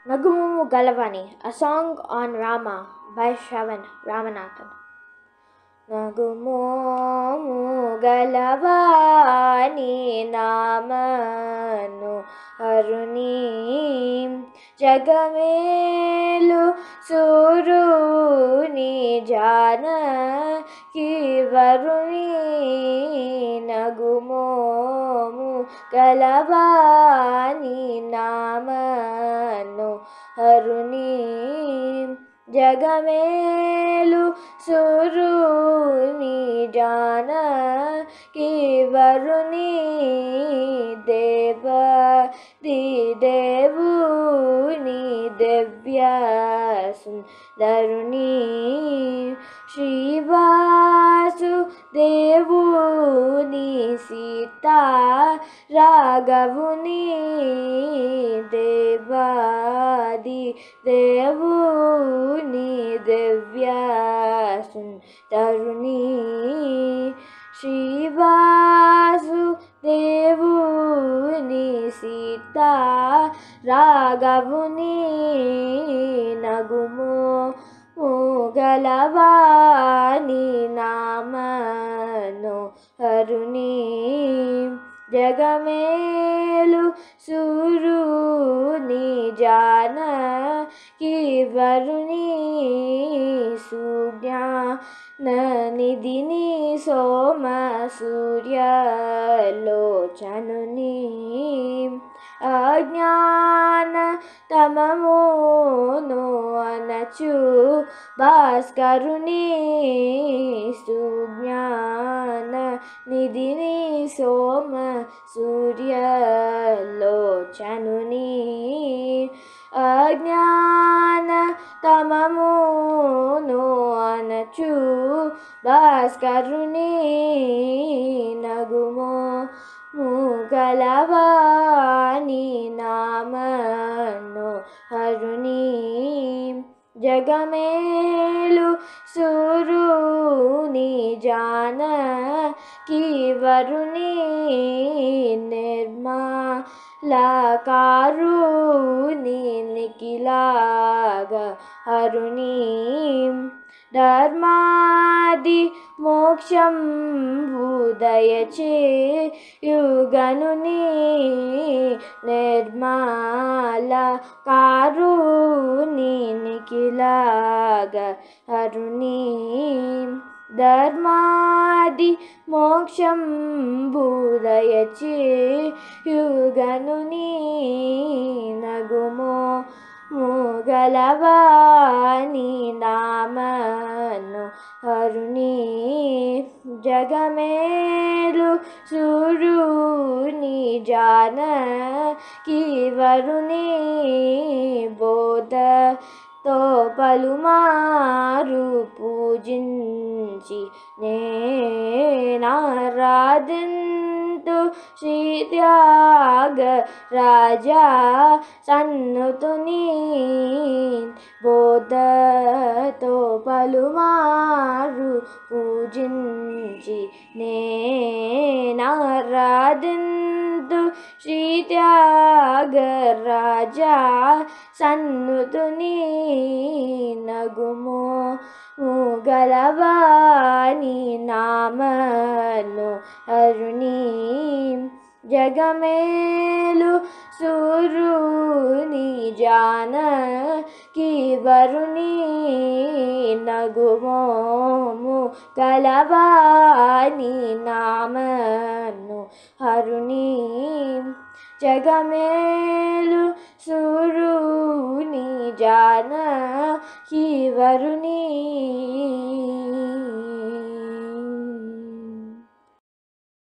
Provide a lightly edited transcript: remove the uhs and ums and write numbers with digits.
Nagumu Galavani, a song on Rama by Shravan Ramanathan. Nagumu Galavani Namanu Aruni Jagamelu Suruni Jana Kivaruni Nagumu Galavani Namanu Aruni Jagamelu Suruni Jana Kivaruni Deva Di Devuni Devya Sundaruni Shrivasu Devuni Sita Raghavuni Devadi Devuni Devya Sundaruni Shrivasu Devuni Sita Raghavuni Nagumu Galavani Namano Haruni Jagamelu Suruni Jana Kivaruni Sugya Nanidini Soma Surya Lochanuni Ajnana Tamamono Anachu Bhaskaruni Sujnana Nidini Soma Surya Lochanuni Ajnana Tamamono Anachu Bhaskaruni Nagumo Galavani Namano Haruni Jagamelu Suruni Jana Kivaruni Nirma Lakaruni Nikilaga Haruni Dharmadi Moksham Budayache Yuganuni Nirmala Karuni Nikilaga Haruni Dharmadi Moksham Budayache Yuganuni Nagumo Galavani Namano Haruni Jagamelu Suruni Jana Kivaruni Bodha To Palumaru Pujinchi Ne Naradintu Shri Tyaga Raja Sannutuni Bodha To Palumaru Pujinchi Ne Naradintu Shri Tyaga Raja Sannutuni Nagumo Galavani Namano Haruni Jagamelu Suruni Jana Kivaruni Nagumo Galavani Namano Haruni Jagamelu Suruni Jana Kivaruni